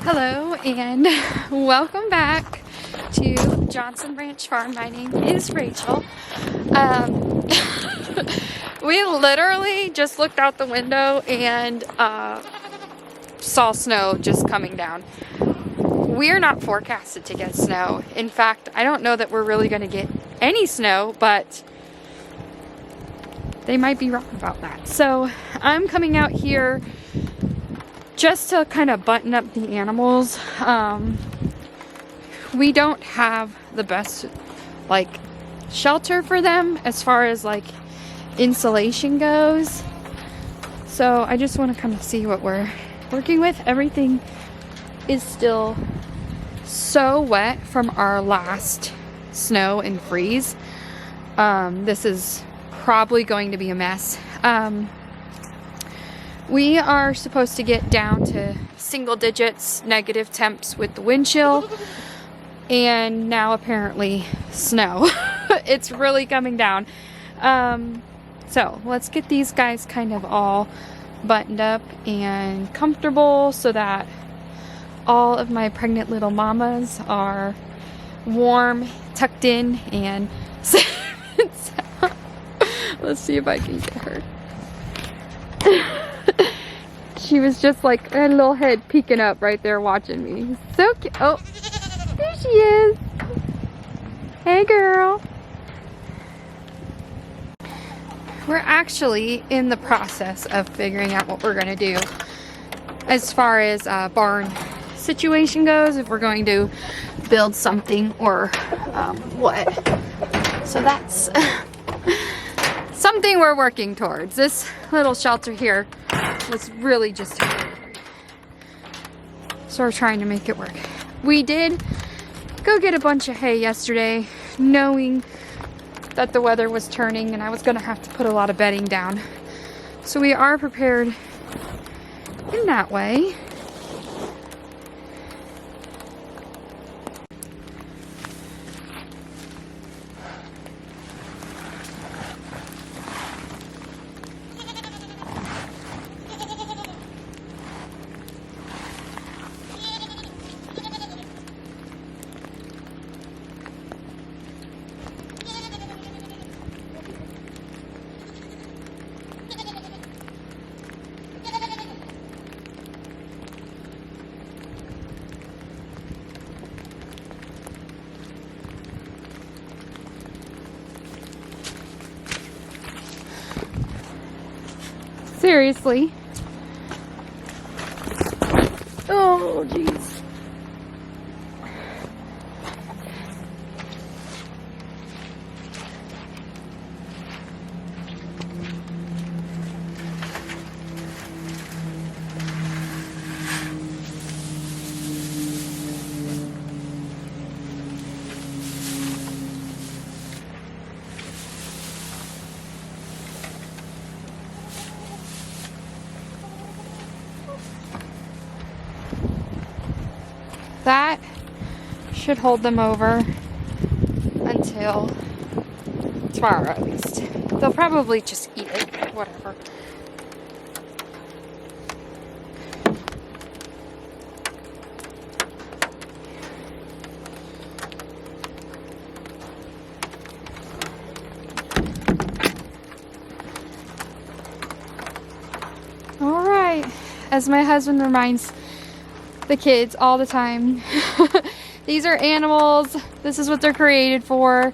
Hello and welcome back to Johnson Branch Farm. My name is Rachel. We literally just looked out the window and saw snow just coming down. We're not forecasted to get snow. In fact, I don't know that we're really going to get any snow, but they might be wrong about that. So I'm coming out here just to kind of button up the animals. We don't have the best shelter for them as far as insulation goes. So I just want to kind of see what we're working with. Everything is still so wet from our last snow and freeze. This is probably going to be a mess. We are supposed to get down to single digits negative temps with the wind chill, and now apparently snow. It's really coming down. So let's get these guys kind of all buttoned up and comfortable so that all of my pregnant little mamas are warm, tucked in, and safe. Let's see if I can get her. She was just like a little head peeking up right there watching me. So cute. Oh, there she is. Hey girl. We're actually in the process of figuring out what we're going to do as far as barn situation goes, if we're going to build something or what. So that's something we're working towards. This little shelter here was really just temporary, so we're trying to make it work. We did go get a bunch of hay yesterday, knowing that the weather was turning and I was gonna have to put a lot of bedding down. So we are prepared in that way. Seriously. Oh, jeez. That should hold them over until tomorrow at least. They'll probably just eat it, whatever. All right, as my husband reminds the kids all the time, these are animals. This is what they're created for.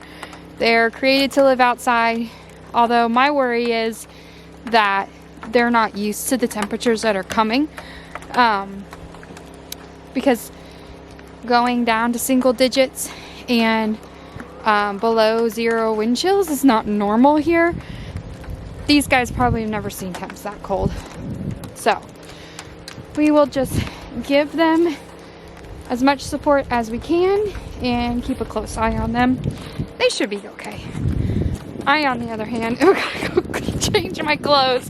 They're created to live outside. Although my worry is that they're not used to the temperatures that are coming, because going down to single digits and below 0 wind chills is not normal here. These guys probably have never seen temps that cold. So we will just give them as much support as we can and keep a close eye on them. They should be okay. I, on the other hand, am gonna go change my clothes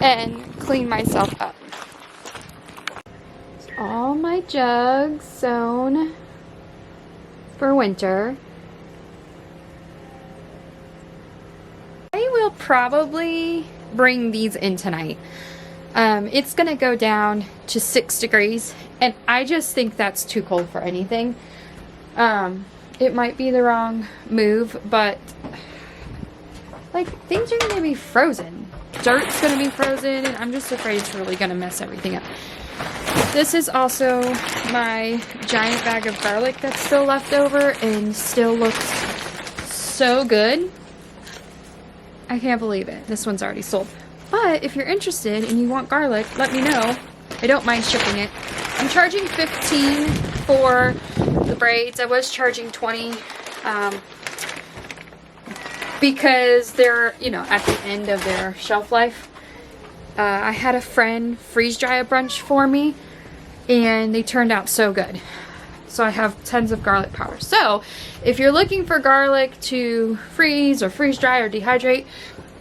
and clean myself up. All my jugs sewn for winter. I will probably bring these in tonight. It's gonna go down to 6 degrees And I just think that's too cold for anything. It might be the wrong move, but like things are gonna be frozen. Dirt's gonna be frozen, and I'm just afraid it's really gonna mess everything up. This is also my giant bag of garlic that's still left over and still looks so good. I can't believe it. This one's already sold. But if you're interested and you want garlic, let me know. I don't mind shipping it. I'm charging $15 for the braids. I was charging $20 because they're, you know, at the end of their shelf life. I had a friend freeze dry a bunch for me and they turned out so good. So I have tons of garlic powder. So if you're looking for garlic to freeze or freeze dry or dehydrate,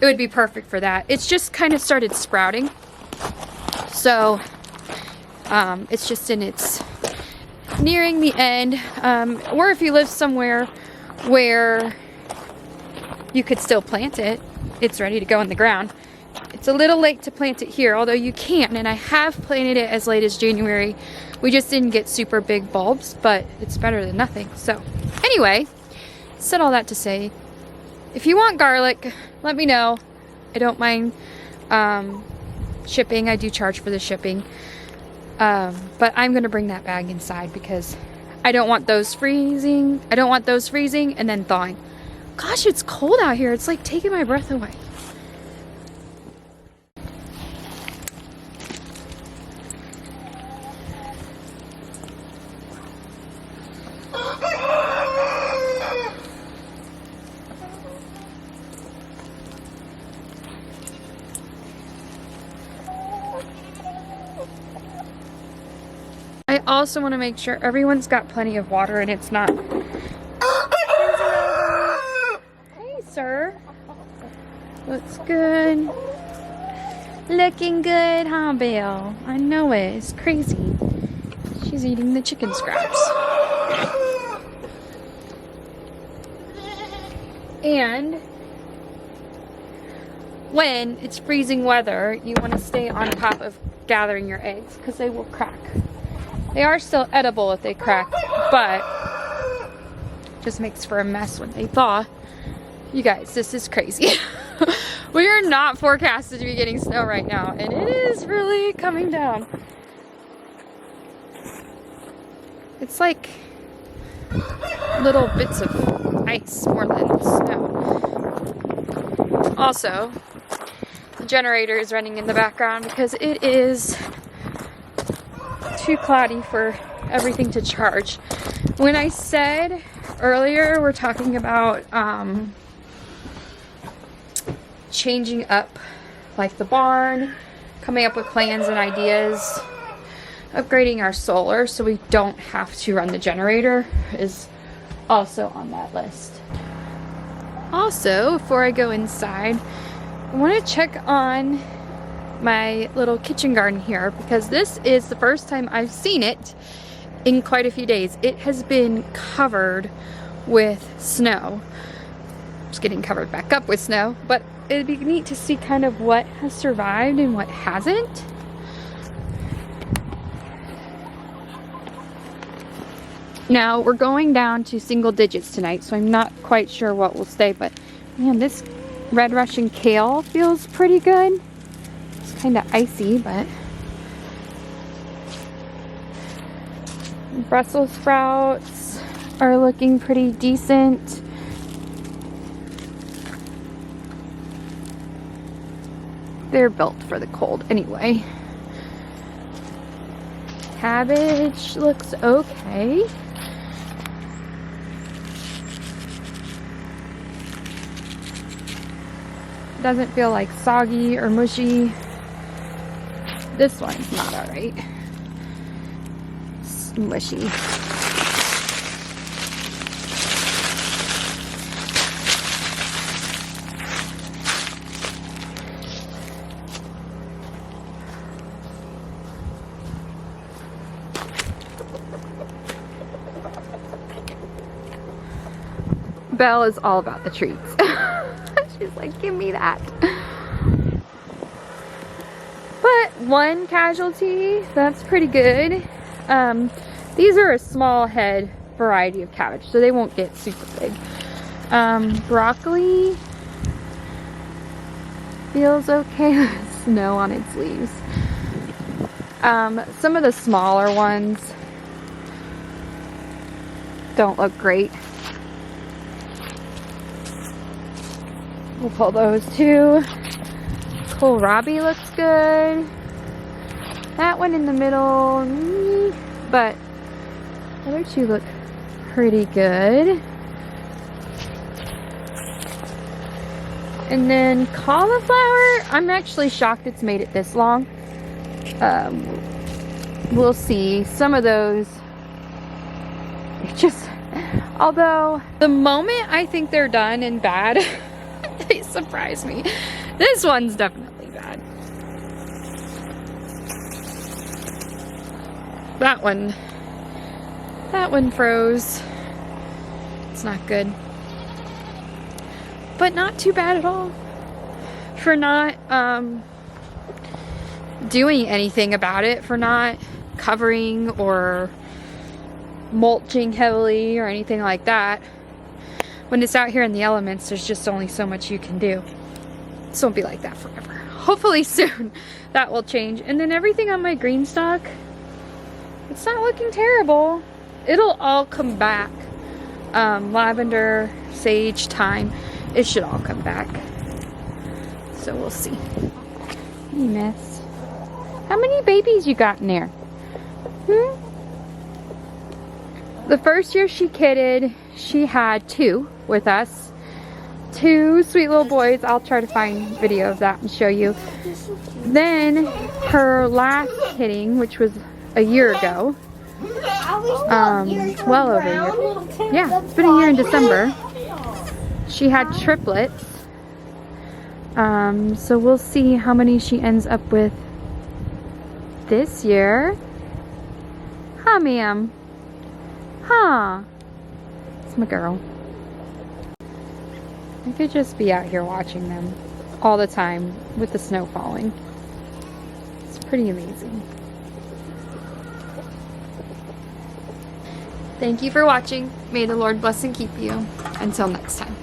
it would be perfect for that. It's just kind of started sprouting. So it's just in its nearing the end. Or if you live somewhere where you could still plant it, it's ready to go in the ground. It's a little late to plant it here, although you can, and I have planted it as late as January. We just didn't get super big bulbs, but it's better than nothing. So anyway, said all that to say, if you want garlic, let me know. I don't mind shipping. I do charge for the shipping. But I'm going to bring that bag inside because I don't want those freezing. I don't want those freezing and then thawing. Gosh, it's cold out here. It's like taking my breath away. I also want to make sure everyone's got plenty of water and it's not. Hey, sir. Looks good. Looking good, huh, Bill? I know it. It's crazy. She's eating the chicken scraps. And when it's freezing weather, you want to stay on top of gathering your eggs because they will crack. They are still edible if they crack, but just makes for a mess when they thaw. You guys, this is crazy. We are not forecasted to be getting snow right now, and it is really coming down. It's like little bits of ice more than snow. Also, the generator is running in the background because it is too cloudy for everything to charge. When I said earlier we're talking about changing up like the barn, coming up with plans and ideas, upgrading our solar so we don't have to run the generator is also on that list. Also, before I go inside, I want to check on my little kitchen garden here because this is the first time I've seen it in quite a few days. It has been covered with snow. It's getting covered back up with snow, but it'd be neat to see kind of what has survived and what hasn't. Now we're going down to single digits tonight, so I'm not quite sure what will stay, but man, this red Russian kale feels pretty good. Kind of icy, but Brussels sprouts are looking pretty decent. They're built for the cold anyway. Cabbage looks okay. Doesn't feel like soggy or mushy. This one's not alright. It's mushy. Belle is all about the treats. She's like, give me that. But one casualty, that's pretty good. These are a small head variety of cabbage, so they won't get super big. Broccoli feels okay with snow on its leaves. Some of the smaller ones don't look great. We'll pull those too. Kohlrabi looks good. That one in the middle, but the other two look pretty good. And then cauliflower, I'm actually shocked it's made it this long. We'll see. Some of those, although the moment I think they're done and bad, they surprise me. This one's definitely bad. That one froze. It's not good. But not too bad at all for not doing anything about it, for not covering or mulching heavily or anything like that. When it's out here in the elements, there's just only so much you can do. So won't be like that forever. Hopefully soon that will change. And then everything on my green stock, it's not looking terrible. It'll all come back. Lavender, sage, thyme, it should all come back. So we'll see. Hey, miss. How many babies you got in there? The first year she kidded, she had 2 with us. 2 sweet little boys. I'll try to find video of that and show you. Then her last kidding, which was a year ago. Well over a year. Yeah, it's been a year in December. She had triplets. So we'll see how many she ends up with this year. Huh, ma'am? Huh? It's my girl. I could just be out here watching them all the time with the snow falling. It's pretty amazing. Thank you for watching. May the Lord bless and keep you. Until next time.